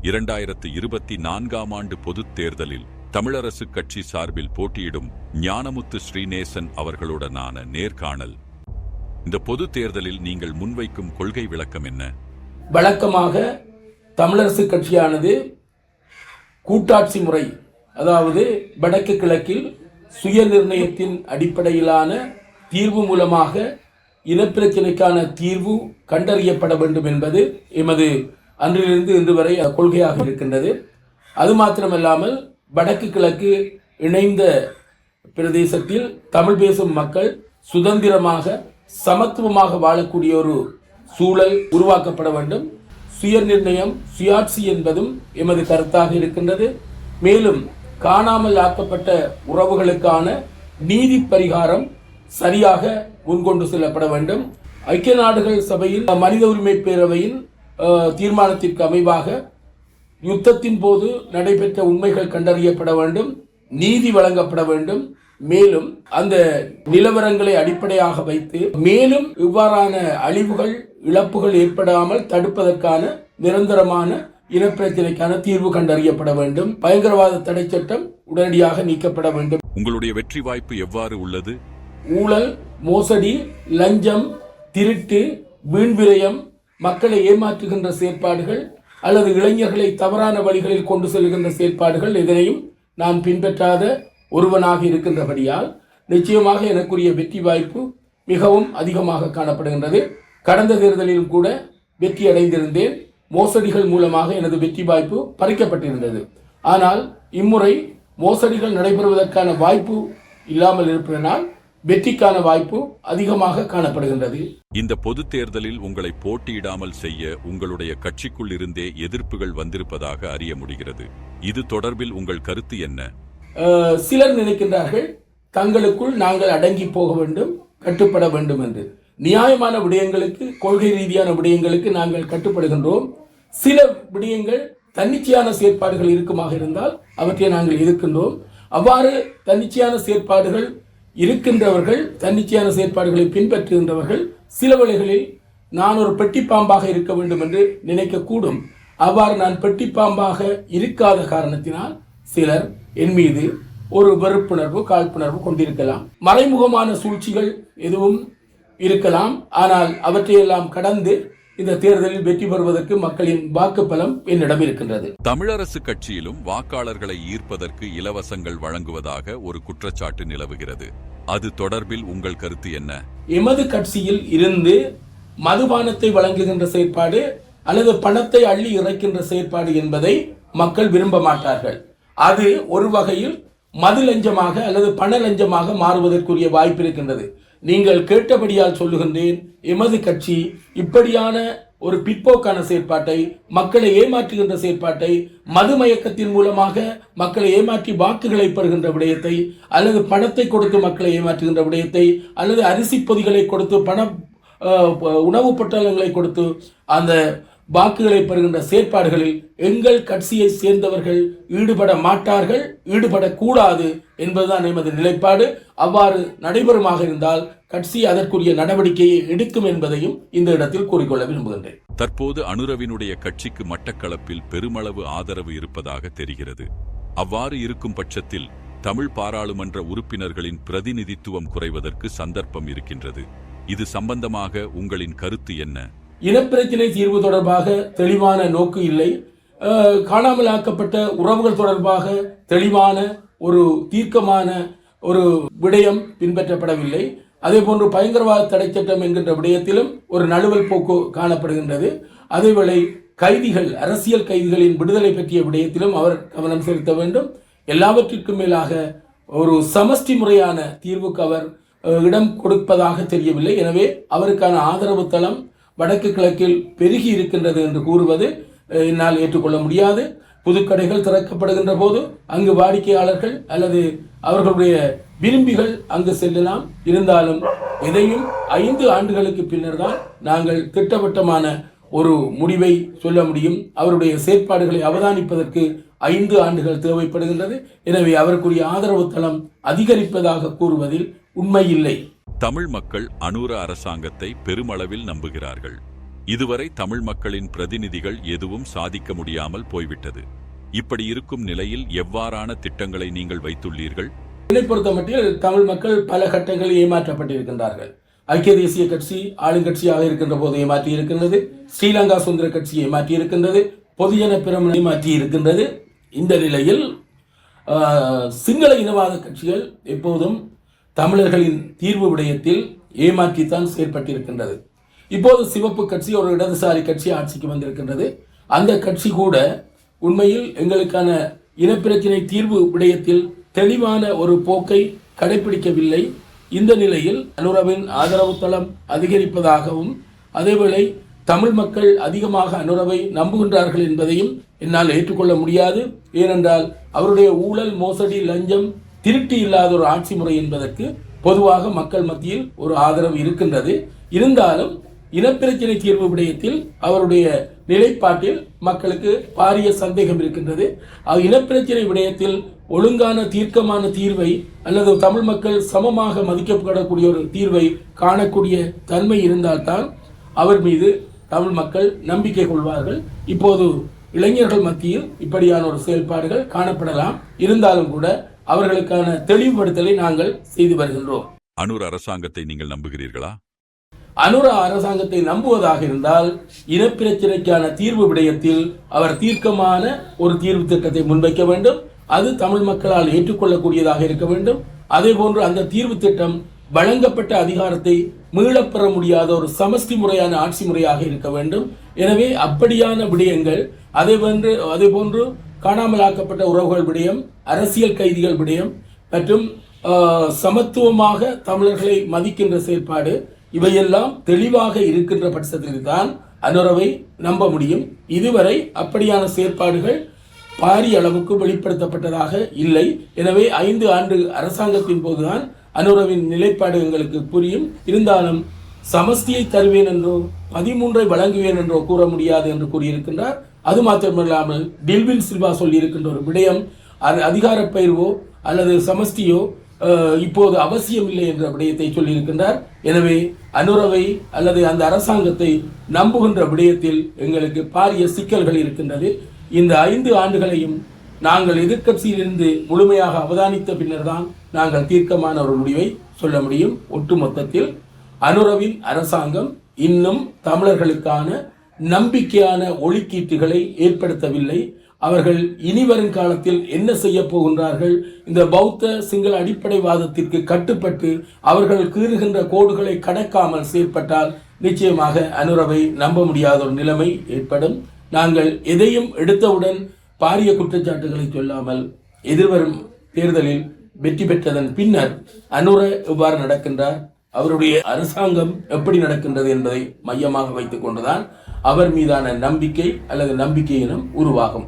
2024 ஆண்டு பொதுத் தேர்தலில் தமிழரசு கட்சி சார்பில் போட்டியிடும் ஞானமுத்து ஸ்ரீநேசன் அவர்களுடனான நேர்காணல். இந்த பொது தேர்தலில் நீங்கள் முன்வைக்கும் கொள்கை விளக்கம் என்ன? வழக்கமாக தமிழரசு கட்சியானது கூட்டாட்சி முறை, அதாவது வடக்கு கிழக்கில் சுய நிர்ணயத்தின் அடிப்படையிலான தீர்வு மூலமாக இனப்பிரச்சினைக்கான தீர்வு கண்டறியப்பட வேண்டும் என்பது எமது அன்றிலிருந்து இன்று வரை கொள்கையாக இருக்கின்றது. அது மாத்திரமல்லாமல் வடக்கு கிழக்கு இணைந்த பிரதேசத்தில் தமிழ் பேசும் மக்கள் சுதந்திரமாக சமத்துவமாக வாழக்கூடிய ஒரு சூழல் உருவாக்கப்பட வேண்டும். சுய நிர்ணயம், சுயாட்சி என்பதும் எமது கருத்தாக இருக்கின்றது. மேலும் காணாமல் ஆக்கப்பட்ட உறவுகளுக்கான நீதி பரிகாரம் சரியாக முன்கொண்டு செல்லப்பட வேண்டும். ஐக்கிய நாடுகள் சபையின் மனித உரிமை பேரவையின் தீர்மானத்திற்கு அமைவாக யுத்தத்தின் போது நடைபெற்ற உண்மைகள் கண்டறியப்பட வேண்டும், நீதி வழங்கப்பட வேண்டும். மேலும் அந்த நிலவரங்களை அடிப்படையாக வைத்து மேலும் இவ்வாறான அழிவுகள், இழப்புகள் ஏற்படாமல் தடுப்பதற்கான நிரந்தரமான இனப்பிரச்சினைக்கான தீர்வு கண்டறியப்பட வேண்டும். பயங்கரவாத தடை சட்டம் உடனடியாக நீக்கப்பட வேண்டும். உங்களுடைய வெற்றி வாய்ப்பு எவ்வாறு உள்ளது? ஊழல், மோசடி, லஞ்சம், திருட்டு, வீண்விரயம், மக்களை ஏமாற்றுகின்ற செயற்பாடுகள் அல்லது இளைஞர்களை தவறான வழிகளில் கொண்டு செல்கின்ற செயற்பாடுகள் எதனையும் நான் பின்பற்றாத ஒருவனாக இருக்கின்றபடியால் நிச்சயமாக எனக்குரிய வெற்றி வாய்ப்பு மிகவும் அதிகமாக காணப்படுகின்றது. கடந்த தேர்தலிலும் கூட வெற்றி அடைந்திருந்தேன். மோசடிகள் மூலமாக எனது வெற்றி வாய்ப்பு பறிக்கப்பட்டிருந்தது. ஆனால் இம்முறை மோசடிகள் நடைபெறுவதற்கான வாய்ப்பு இல்லாமல் இருப்பதனால் வெற்றிக்கான வாய்ப்பு அதிகமாக காணப்படுகின்றது. இந்த பொது தேர்தலில் உங்களை போட்டியிடாமல் செய்ய உங்களுடைய கட்சிக்குள் இருந்தே எதிர்ப்புகள் வந்திருப்பதாக அறிய முடிகிறது. இது தொடர்பில் உங்கள் கருத்து என்ன? சிலர் நினைக்கின்றார்கள் தங்களுக்குள் நாங்கள் அடங்கி போக வேண்டும், கட்டுப்பட வேண்டும் என்று. நியாயமான விடயங்களுக்கு, கொள்கை ரீதியான விடயங்களுக்கு நாங்கள் கட்டுப்படுகின்றோம். சில விடயங்கள் தன்னிச்சையான செயற்பாடுகள் இருக்குமாக இருந்தால் அவற்றை நாங்கள் எதிர்க்கின்றோம். அவ்வாறு தன்னிச்சையான செயற்பாடுகள் இருக்கின்றவர்கள், தன்னிச்சையான செயற்பாடுகளை பின்பற்றுகின்றவர்கள் சில வேளைகளில் நான் ஒரு பெட்டிப்பாம்பாக இருக்க வேண்டும் என்று நினைக்கக்கூடும். அவ்வாறு நான் பெட்டிப்பாம்பாக இருக்காத காரணத்தினால் சிலர் என் மீது ஒரு வெறுப்புணர்வு, காழ்ப்புணர்வு கொண்டிருக்கலாம். மறைமுகமான சூழ்ச்சிகள் எதுவும் இருக்கலாம். ஆனால் அவற்றையெல்லாம் கடந்து இந்த தேர்தலில் வெற்றி பெறுவதற்கு மக்களின் வாக்குப்பலம் என்னிடம் இருக்கின்றது. தமிழரசு கட்சியிலும் வாக்காளர்களை ஈர்ப்பதற்கு இலவசங்கள் வழங்குவதாக ஒரு குற்றச்சாட்டு நிலவுகிறது. அது தொடர்பில் உங்கள் கருத்து என்ன? எமது கட்சியில் இருந்து மதுபானத்தை வழங்குகின்ற செயற்பாடு அல்லது பணத்தை அள்ளி இறைக்கின்ற செயற்பாடு என்பதை மக்கள் விரும்ப மாட்டார்கள். அது ஒரு வகையில் மது லஞ்சமாக அல்லது பண லஞ்சமாக மாறுவதற்குரிய வாய்ப்பு இருக்கின்றது. நீங்கள் கேட்டபடியால் சொல்லுகின்றேன், எமது கட்சி இப்படியான ஒரு பிற்போக்கான செயற்பாட்டை, மக்களை ஏமாற்றுகின்ற செயற்பாட்டை, மது மயக்கத்தின் மூலமாக மக்களை ஏமாற்றி வாக்குகளை பெறுகின்ற விடயத்தை, அல்லது பணத்தை கொடுத்து மக்களை ஏமாற்றுகின்ற விடயத்தை, அல்லது அரிசி பொதிகளை கொடுத்து உணவு பொட்டலங்களை கொடுத்து அந்த வாக்குகளை பெறுகின்ற செயற்பாடுகளில் எங்கள் கட்சியை சேர்ந்தவர்கள் ஈடுபட மாட்டார்கள், ஈடுபடக்கூடாது என்பதுதான் எமது நிலைப்பாடு. அவ்வாறு நடைபெறுமாக இருந்தால் கட்சி அதற்குரிய நடவடிக்கையை எடுக்கும் என்பதையும் இந்த இடத்தில் கூறிக்கொள்ள விரும்புகின்றேன். தற்போது அனுரவினுடைய கட்சிக்கு மட்டக்களப்பில் பெருமளவு ஆதரவு இருப்பதாக தெரிகிறது. அவ்வாறு இருக்கும் பட்சத்தில் தமிழ் பாராளுமன்ற உறுப்பினர்களின் பிரதிநிதித்துவம் குறைவதற்கு சந்தர்ப்பம் இருக்கின்றது. இது சம்பந்தமாக உங்களின் கருத்து என்ன? இனப்பிரச்சினை தீர்வு தொடர்பாக தெளிவான நோக்கு இல்லை. காணாமல் ஆக்கப்பட்ட உறவுகள் தொடர்பாக தெளிவான ஒரு தீர்க்கமான ஒரு விடயம் பின்பற்றப்படவில்லை. அதே போன்று பயங்கரவாத தடை சட்டம் என்கின்ற விடயத்திலும் ஒரு நழுவல் போக்கு காணப்படுகின்றது. அதேவேளை கைதிகள், அரசியல் கைதிகளின் விடுதலை பற்றிய விடயத்திலும் அவர் கவனம் செலுத்த வேண்டும். எல்லாவற்றிற்கும் மேலாக ஒரு சமஷ்டி முறையான தீர்வுக்கு அவர் இடம் கொடுப்பதாக தெரியவில்லை. எனவே அவருக்கான ஆதரவு தளம் வடக்கு கிழக்கில் பெருகி இருக்கின்றது என்று கூறுவது என்னால் ஏற்றுக்கொள்ள முடியாது. புதுக்கடைகள் திறக்கப்படுகின்ற போது அங்கு வாடிக்கையாளர்கள் அல்லது அவர்களுடைய விரும்பிகள் அங்கு செல்லலாம். இருந்தாலும் இதையும் 5 ஆண்டுகளுக்கு பின்னர் தான் நாங்கள் திட்டவட்டமான ஒரு முடிவை சொல்ல முடியும். அவருடைய செயற்பாடுகளை அவதானிப்பதற்கு 5 ஆண்டுகள் தேவைப்படுகின்றது. எனவே அவருக்குரிய ஆதரவு தளம் அதிகரிப்பதாக கூறுவதில் உண்மை இல்லை. தமிழ் மக்கள் அனுர அரசாங்கத்தை பெருமளவில் நம்புகிறார்கள். இதுவரை தமிழ் மக்களின் பிரதிநிதிகள் எதுவும் சாதிக்க முடியாமல் போய்விட்டது. இப்படி இருக்கும் நிலையில் எவ்வாறான திட்டங்களை நீங்கள் வைத்துள்ளீர்கள்? என்னை பொறுத்தமட்டில் தமிழ் மக்கள் பல கட்டங்களில் ஏமாற்றப்பட்டிருக்கின்றார்கள். ஐக்கிய தேசிய கட்சி ஆளுங்கட்சியாக இருக்கின்ற போது ஏமாற்றி இருக்கின்றது, ஸ்ரீலங்கா சுதந்திர கட்சி ஏமாற்றி இருக்கின்றது, பொதுஜன பெரமுன ஏமாற்றி இருக்கின்றது. இந்த நிலையில் சிங்கள இனவாத கட்சிகள் எப்போதும் தமிழர்களின் தீர்வு விடயத்தில் ஏமாற்றித்தான் செயற்பட்டிருக்கின்றது. இப்போது சிவப்பு கட்சி ஒரு இடதுசாரி கட்சி ஆட்சிக்கு வந்திருக்கின்றது. அந்த கட்சி கூட உண்மையில் எங்களுக்கான இனப்பிரச்சினை தீர்வு விடயத்தில் தெளிவான ஒரு போக்கை கடைபிடிக்கவில்லை. இந்த நிலையில் அனுரவின் ஆதரவு தளம் அதிகரிப்பதாகவும் அதேவேளை தமிழ் மக்கள் அதிகமாக அனுரவை நம்புகின்றார்கள் என்பதையும் என்னால் ஏற்றுக்கொள்ள முடியாது. ஏனென்றால் அவருடைய ஊழல், மோசடி, லஞ்சம், திருட்டு இல்லாத ஒரு ஆட்சி முறை என்பதற்கு பொதுவாக மக்கள் மத்தியில் ஒரு ஆதரவு இருக்கின்றது. இருந்தாலும் இனப்பிரச்சினை தீர்வு விடயத்தில் அவருடைய நிலைப்பாட்டில் மக்களுக்கு பாரிய சந்தேகம் இருக்கின்றது. இனப்பிரச்சினை விடயத்தில் ஒழுங்கான தீர்க்கமான தீர்வை அல்லது தமிழ் மக்கள் சமமாக மதிக்கப்படக்கூடிய ஒரு தீர்வை காணக்கூடிய தன்மை இருந்தால்தான் அவர் மீது தமிழ் மக்கள் நம்பிக்கை கொள்வார்கள். இப்போது இளைஞர்கள் மத்தியில் இப்படியான ஒரு செயல்பாடுகள் காணப்படலாம். இருந்தாலும் கூட அவர்களுக்கான தெளிவுபடுத்தலை நாங்கள் செய்து வருகின்றோம். அனுர அரசாங்கத்தை நீங்கள் நம்புகிறீர்களா? அனுர அரசாங்கத்தை நம்புவதாக இருந்தால் இனப்பிரச்சினைக்கான தீர்வு விடயத்தில் அவர் தீர்க்கமான ஒரு தீர்வு திட்டத்தை முன்வைக்க வேண்டும். அது தமிழ் மக்களால் ஏற்றுக்கொள்ளக்கூடியதாக இருக்க வேண்டும். அதே போன்று அந்த தீர்வு திட்டம் வழங்கப்பட்ட அதிகாரத்தை மீளப்பெற முடியாத ஒரு சமஷ்டி முறையான ஆட்சி முறையாக இருக்க வேண்டும். எனவே அப்படியான விடயங்கள், அதே போன்று காணாமலாக்கப்பட்ட உறவுகள் விடயம், அரசியல் கைதிகள் விடயம் மற்றும் சமத்துவமாக தமிழர்களை மதிக்கின்ற செயல்பாடு, இவையெல்லாம் தெளிவாக இருக்கின்ற பட்சத்தில் தான் அனுரவை நம்ப முடியும். இதுவரை அப்படியான செயற்பாடுகள் பாரிய அளவுக்கு வெளிப்படுத்தப்பட்டதாக இல்லை. எனவே 5 ஆண்டு அரசாங்கத்தின் போதுதான் அனுரவின் நிலைப்பாடு எங்களுக்கு புரியும். இருந்தாலும் சமஸ்தியை தருவேன் என்றோ 13 வழங்குவேன் என்றோ கூற முடியாது என்று கூறியிருக்கின்றார். அது மாத்திரமில்லாமல் டில்வின் சில்வா சொல்லியிருக்கின்ற ஒரு விடயம், அதிகார பயிர்வோ அல்லது சமஸ்தியோ இப்போது அவசியம் இல்லை என்ற விடயத்தை சொல்லியிருக்கின்றார். எனவே அனுரவை அல்லது அந்த அரசாங்கத்தை நம்புகின்ற விடயத்தில் எங்களுக்கு பாரிய சிக்கல்கள் இருக்கின்றது. இந்த 5 ஆண்டுகளையும் நாங்கள் எதிர்க்கட்சியிலிருந்து முழுமையாக அவதானித்த பின்னர் தான் நாங்கள் தீர்க்கமான ஒரு முடிவை சொல்ல முடியும். ஒட்டுமொத்தத்தில் அனுரவின் அரசாங்கம் இன்னும் தமிழர்களுக்கான நம்பிக்கையான ஒளிக்கீட்டுகளை ஏற்படுத்தவில்லை. அவர்கள் இனி வரும் காலத்தில் என்ன செய்ய போகின்றார்கள்? இந்த பௌத்த சிங்கள அடிப்படைவாதத்திற்கு கட்டுப்பட்டு அவர்கள் கீறுகின்ற கோடுகளை கடக்காமல் செயற்பட்டால் நிச்சயமாக அனுரவை நம்ப முடியாத ஒரு நிலைமை ஏற்படும். நாங்கள் எதையும் எடுத்தவுடன் பாரிய குற்றச்சாட்டுகளை சொல்லாமல் எதிர்வரும் தேர்தலில் வெற்றி பெற்றதன் பின்னர் அனுர எவ்வாறு நடக்கின்றார், அவருடைய அரசாங்கம் எப்படி நடக்கின்றது என்பதை மையமாக வைத்துக் கொண்டுதான் அவர் மீதான நம்பிக்கை அல்லது நம்பிக்கையினம் உருவாகும்.